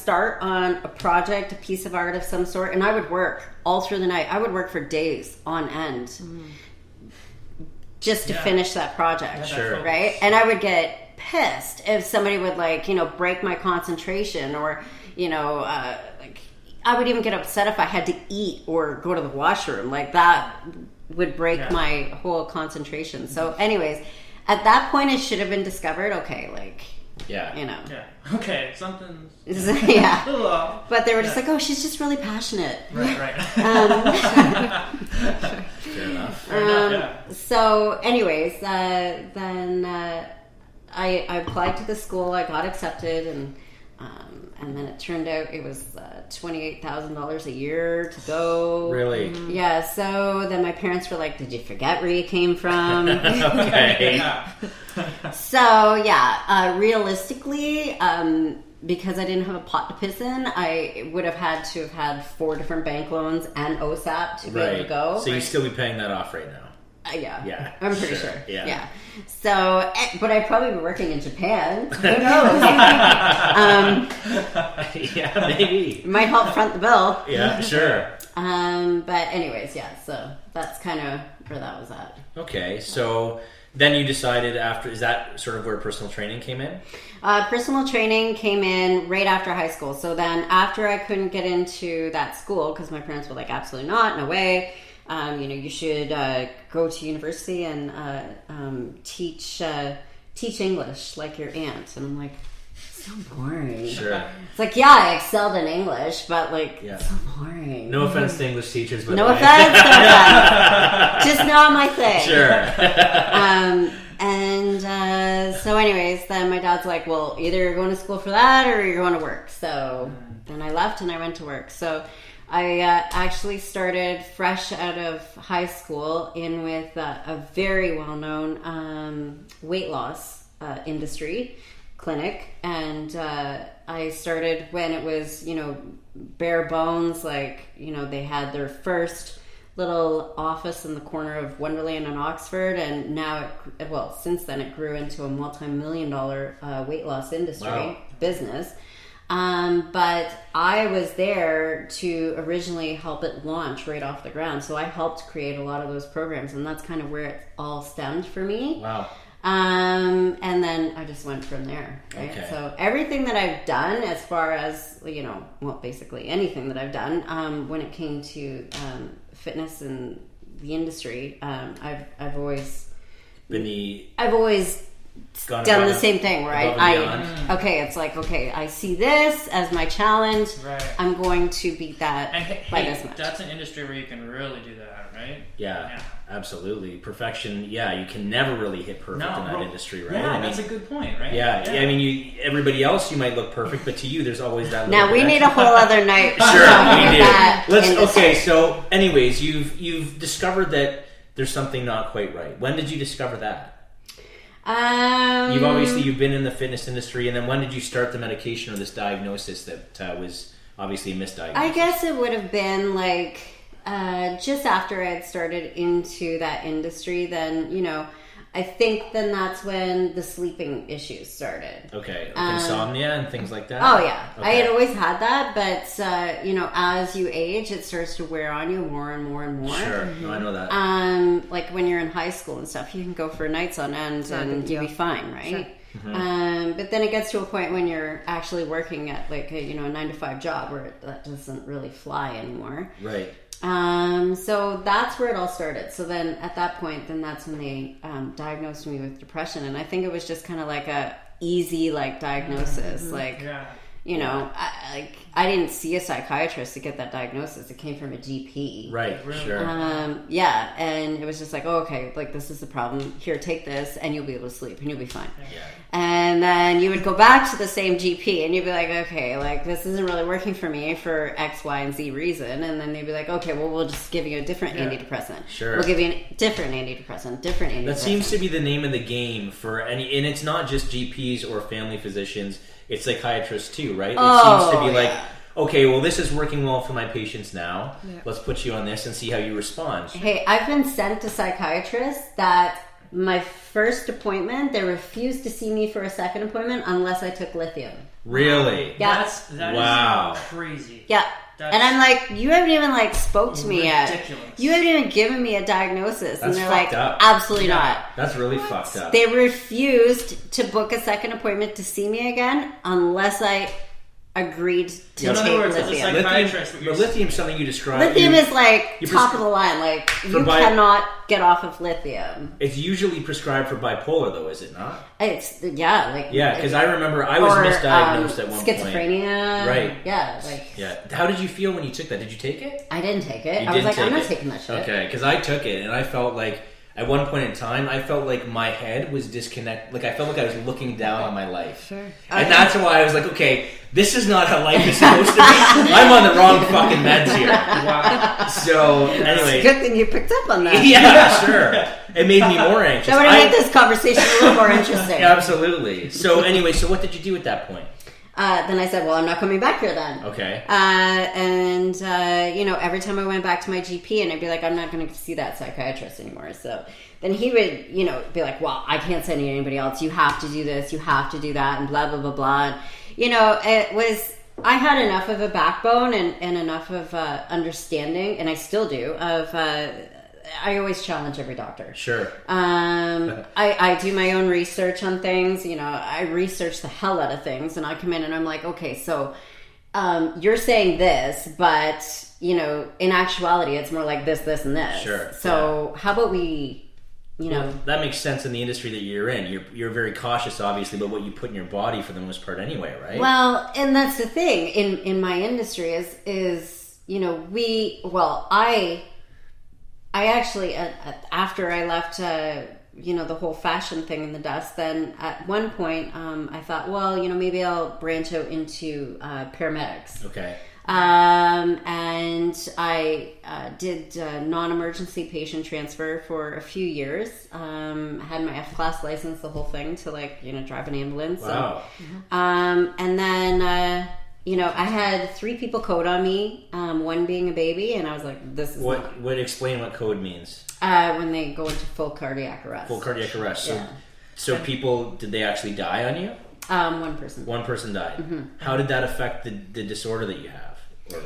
start on a project, a piece of art of some sort, and I would work all through the night. I would work for days on end just to finish that project, right? And I would get pissed if somebody would break my concentration, or I would even get upset if I had to eat or go to the washroom. Like, that would break my whole concentration. So anyways, at that point it should have been discovered, okay, okay, something but they were just like, oh, she's just really passionate, right. Fair enough. So anyways, then I applied to the school. I got accepted, and then it turned out it was $28,000 a year to go. Really? Yeah. So then my parents were like, "Did you forget where you came from?" Okay. So realistically, because I didn't have a pot to piss in, I would have had to have had 4 different bank loans and OSAP to be able to go. So you'd still be paying that off right now. Yeah, I'm pretty sure. Yeah. So, but I'd probably be working in Japan. Who knows? Yeah, maybe. Might help front the bill. Yeah, sure. But anyways, so that's kind of where that was at. Okay, so then you decided is that sort of where personal training came in? Personal training came in right after high school. So then after I couldn't get into that school, because my parents were like, absolutely not, no way. You should go to university and teach English like your aunt. And I'm like, so boring. Sure. It's like, I excelled in English, but it's so boring. No offense to English teachers, but no offense. Just not my thing. Sure. So anyways, then my dad's like, well, either you're going to school for that or you're going to work. So then I left and I went to work. So I actually started fresh out of high school in with a very well-known weight loss industry clinic. And I started when it was, bare bones. They had their first little office in the corner of Wonderland and Oxford, and now since then it grew into a multi-million-dollar weight loss industry business. But I was there to originally help it launch right off the ground, so I helped create a lot of those programs, and that's kind of where it all stemmed for me. Wow. And then I just went from there, right? Okay. So everything that I've done, as far as basically anything that I've done, when it came to fitness and the industry, I've always done the same thing where I see this as my challenge. Right. I'm going to beat that by this much. That's an industry where you can really do that, right? Yeah. Absolutely. Perfection, you can never really hit perfect in that industry, right? Yeah, that's a good point, right? Yeah. I mean, everybody else, you might look perfect, but to you, there's always that little Now, we need a whole other night. Sure, we do. Okay, so anyways, you've discovered that there's something not quite right. When did you discover that? You've been in the fitness industry, and then when did you start the medication or this diagnosis that was obviously a misdiagnosis? I guess it would have been just after I had started into that industry. Then I think then that's when the sleeping issues started. Okay, insomnia and things like that. Oh yeah, okay. I had always had that, but as you age, it starts to wear on you more and more and more. Sure, I know that. Like when you're in high school and stuff, you can go for nights on end and you'll be fine, right? Sure. Mm-hmm. But then it gets to a point when you're actually working at a 9-to-5 job where that doesn't really fly anymore. Right. So that's where it all started. So then at that point, that's when they diagnosed me with depression, and I think it was just kind of like a easy diagnosis. I didn't see a psychiatrist to get that diagnosis. It came from a GP. Right, sure. And it was just this is the problem. Here, take this, and you'll be able to sleep, and you'll be fine. Yeah. And then you would go back to the same GP, and you'd be like, okay, this isn't really working for me for X, Y, and Z reason. And then they'd be like, okay, well, we'll just give you a different antidepressant. Sure. We'll give you a different antidepressant. That seems to be the name of the game for and it's not just GPs or family physicians. It's psychiatrists too, right? It seems to be okay, well, this is working well for my patients now. Yeah. Let's put you on this and see how you respond. Hey, I've been sent to psychiatrists that my first appointment, they refused to see me for a second appointment unless I took lithium. Really? Yeah. That Wow. is crazy. Yeah. That's And I'm like, you haven't even like spoke to me yet. ridiculous. You haven't even given me a diagnosis. That's and they're fucked like, up. absolutely not. That's really fucked up. They refused to book a second appointment to see me again unless I agreed to In take other words, as a lithium. psychiatrist, what you're Lithium's something you describe. Lithium is like you top prescri- of the line. Like you bi- cannot get off of lithium. It's usually prescribed for bipolar, though, is it not? It's Yeah, because I remember I was misdiagnosed at one point. schizophrenia. Right. Yeah. Like Yeah. How did you feel when you took that? Did you take it? I didn't take it. You I was didn't like, I'm take not it. taking that shit. Okay, because I took it and I felt like at one point in time I felt like my head was disconnected. Like I felt like I was looking down on my life. Sure. And that's why I was like, okay, this is not how life is supposed to be. I'm on the wrong fucking meds here. wow. So It's anyway, good thing you picked up on that. yeah, sure. It made me more anxious. That would have made this conversation a little more interesting. Absolutely. So anyway, so what did you do at that point? Then I said, well, I'm not coming back here then. Okay. You know, every time I went back to my GP and I'd be like, I'm not going to see that psychiatrist anymore. So then he would, you know, be like, well, I can't send you to anybody else. You have to do this. You have to do that and blah, blah, blah, blah. And, you know, I had enough of a backbone and enough of understanding, and I still do, of I always challenge every doctor. Sure. I do my own research on things. You know, I research the hell out of things, and I come in and I'm like, okay, so you're saying this, but you know, in actuality, it's more like this, this, and this. Sure. So how about we, you know? Well, that makes sense in the industry that you're in. You're very cautious, obviously, about what you put in your body for the most part, anyway, right? Well, and that's the thing in my industry is you know I actually after I left you know the whole fashion thing in the dust, then at one point I thought, well, you know, maybe I'll branch out into paramedics. Okay. And I did non-emergency patient transfer for a few years. Had my F-class license, the whole thing, to like, you know, drive an ambulance. Wow. And then, you know, I had 3 people code on me, one being a baby, and I was like, this is not... What explain what code means? When they go into full cardiac arrest. Full cardiac arrest. So, Yeah. so people, did they actually die on you? One person. One person died. Mm-hmm. How did that affect the disorder that you have? Or,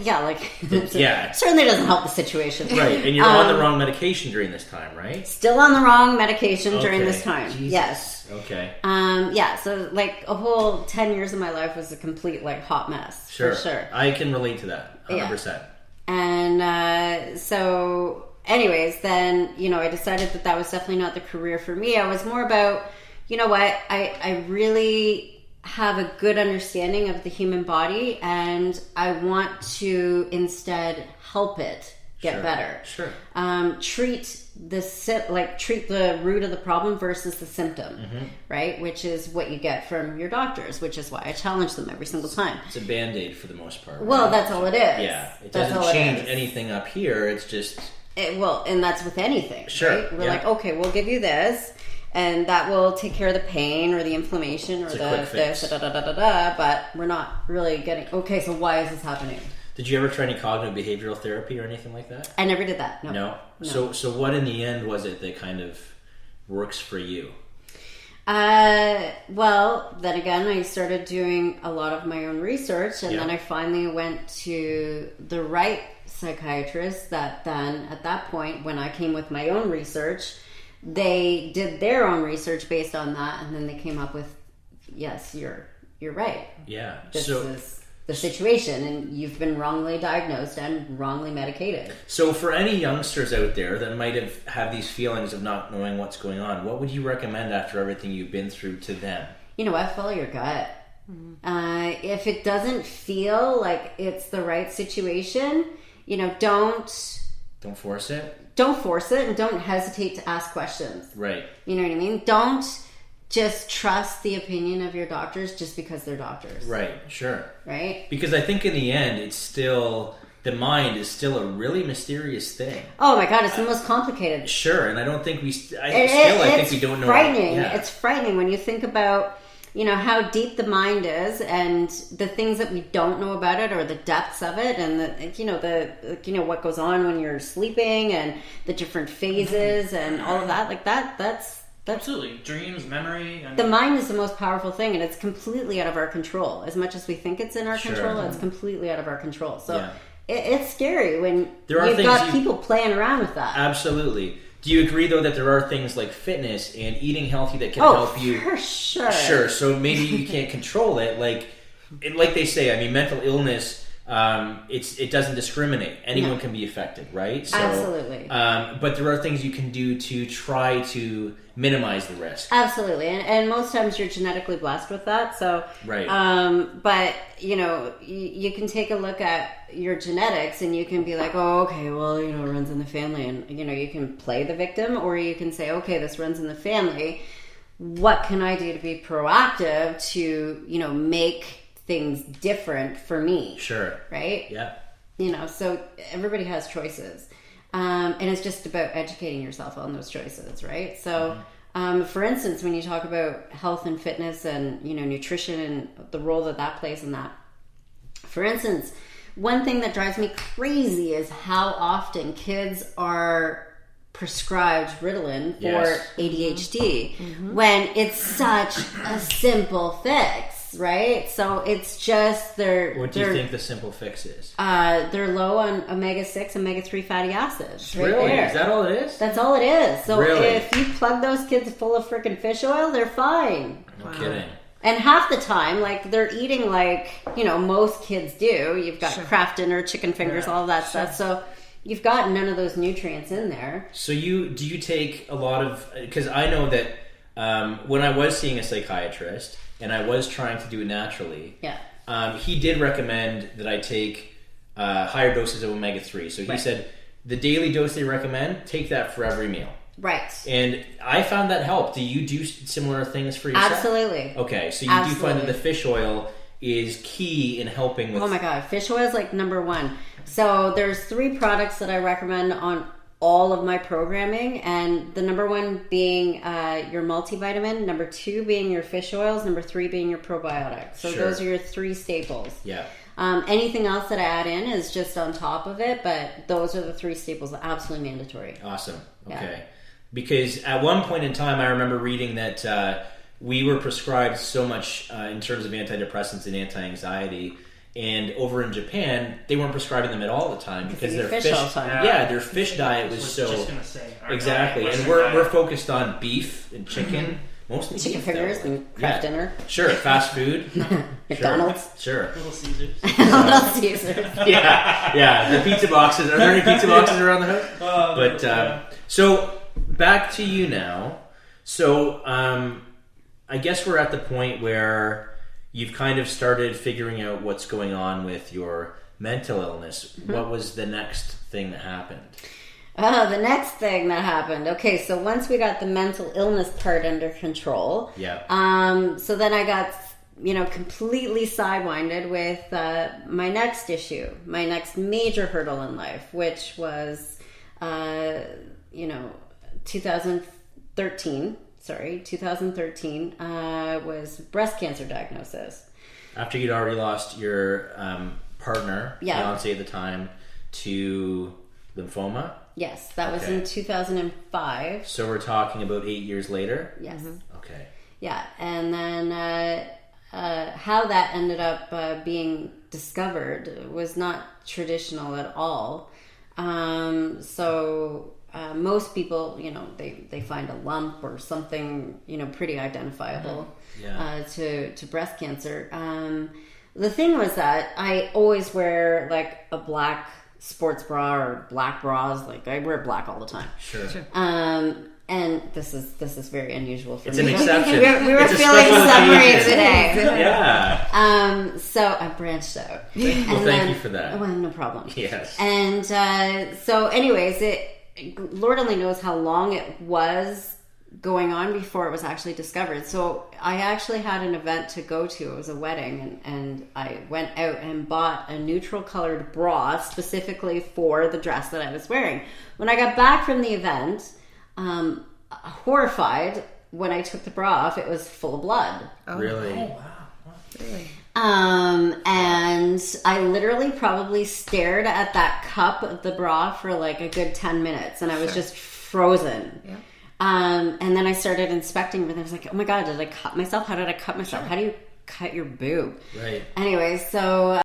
Yeah, like... yeah. Certainly doesn't help the situation. Right, and you're on the wrong medication during this time, right? Still on the wrong medication during Okay. this time. Jesus. Yes. Okay. Yeah, so like a whole 10 years of my life was a complete like hot mess. Sure. For sure. I can relate to that, 100%. And so anyways, then, you know, I decided that was definitely not the career for me. I was more about, you know what, I really have a good understanding of the human body, and I want to instead help it get Sure. better. Sure. Treat the root of the problem versus the symptom, right? Which is what you get from your doctors, which is why I challenge them every single time. It's a Band-Aid for the most part. Well, right? that's all it is. Yeah. It That's doesn't all it change is. anything up here. It's just... And that's with anything. Sure, Right? We're yeah. like, okay, we'll give you this, and that will take care of the pain or the inflammation or It's a the quick fix. this, but we're not really getting, okay, so why is this happening? Did you ever try any cognitive behavioral therapy or anything like that? I never did that. No. No? So what in the end was it that kind of works for you? Well, then again, I started doing a lot of my own research, and Yeah. then I finally went to the right psychiatrist that then, at that point, when I came with my own research, they did their own research based on that, and then they came up with, yes, you're right. Yeah. This is the situation, and you've been wrongly diagnosed and wrongly medicated. So for any youngsters out there that might have these feelings of not knowing what's going on, what would you recommend after everything you've been through to them? You know what? Follow your gut. If it doesn't feel like it's the right situation, you know, don't force it. Don't force it, and don't hesitate to ask questions. Right. You know what I mean? Don't just trust the opinion of your doctors just because they're doctors. Right. Sure. Right? Because I think in the end, it's still the mind is still a really mysterious thing. Oh my God, it's the most complicated. Sure, and I don't think we. I It's think we don't know. frightening. Yeah. It's frightening when you think about, how deep the mind is and the things that we don't know about it, or the depths of it, and what goes on when you're sleeping and the different phases and all of that. Like that's absolutely dreams, memory. The mind is the most powerful thing, and it's completely out of our control. As much as we think it's in our control, it's completely out of our control. So it's scary when you've got people playing around with that. Absolutely. Do you agree, though, that there are things like fitness and eating healthy that can help you? For sure. Sure. So maybe you can't control it. Like they say, I mean, mental illness, it doesn't discriminate. Anyone can be affected, right? So, absolutely. But there are things you can do to try to minimize the risk. Absolutely. And most times you're genetically blessed with that. So, right. But, you can take a look at your genetics and you can be like, oh, okay, well, it runs in the family. And, you can play the victim, or you can say, okay, this runs in the family. What can I do to be proactive to, make things different for me? Sure. Right? Yeah. So everybody has choices. And it's just about educating yourself on those choices, right? So, for instance, when you talk about health and fitness and, nutrition and the role that plays in that, for instance, one thing that drives me crazy is how often kids are prescribed Ritalin for ADHD when it's such a simple fix, right? So it's just What do you think the simple fix is? They're low on omega-6, omega-3 fatty acids. Right really? there. Is that all it is? That's all it is. So really? If you plug those kids full of freaking fish oil, they're fine. No kidding. And half the time, they're eating most kids do. You've got Kraft dinner, chicken fingers, all of that stuff. So you've got none of those nutrients in there. So do you take a lot of, because I know that when I was seeing a psychiatrist and I was trying to do it naturally, he did recommend that I take higher doses of omega-3. So he said the daily dose they recommend, take that for every meal. Right. And I found that helped. Do you do similar things for yourself? Absolutely. Okay, so you do find that the fish oil is key in helping with... Oh my God, fish oil is number one. So there's 3 products that I recommend on all of my programming, and the number 1 being your multivitamin, number 2 being your fish oils, number 3 being your probiotics. So those are your 3 staples. Yeah. Anything else that I add in is just on top of it, but those are the 3 staples, absolutely mandatory. Awesome. Okay. Because at one point in time, I remember reading that we were prescribed so much in terms of antidepressants and anti-anxiety, and over in Japan, they weren't prescribing them at all the time because their fish, their fish diet was so just gonna say, exactly, and we're focused on beef and chicken, mostly chicken beef, fingers and Kraft dinner. Sure, fast food, McDonald's, sure, Little Caesars, Little Caesars. The pizza boxes. Are there any pizza boxes around the house? So. Back to you now. So, I guess we're at the point where you've kind of started figuring out what's going on with your mental illness. Mm-hmm. What was the next thing that happened? The next thing that happened. Okay, so once we got the mental illness part under control, so then I got, completely sidewinded with my next issue, my next major hurdle in life, which was, 2013 was breast cancer diagnosis. After you'd already lost your partner, fiance at the time, to lymphoma? Yes, that was in 2005. So we're talking about 8 years later? Yes. Mm-hmm. Okay. Yeah, and then how that ended up being discovered was not traditional at all. Most people, they find a lump or something, pretty identifiable to breast cancer. The thing was that I always wear a black sports bra or black bras. I wear black all the time. Sure. And this is very unusual for me. It's an exception. we were feeling summery today. Yeah. So I branched out. Well, thank you for that. Well, no problem. Yes. And so anyways, Lord only knows how long it was going on before it was actually discovered. So I actually had an event to go to. It was a wedding, and I went out and bought a neutral colored bra specifically for the dress that I was wearing. When I got back from the event, horrified, when I took the bra off, it was full of blood. Really? Oh, wow. Really? And I literally probably stared at that cup of the bra for like a good 10 minutes, and I was just frozen. Yeah. And then I started inspecting everything. I was like, oh my God, did I cut myself? How did I cut myself? How do you cut your boob? Right. Anyway, so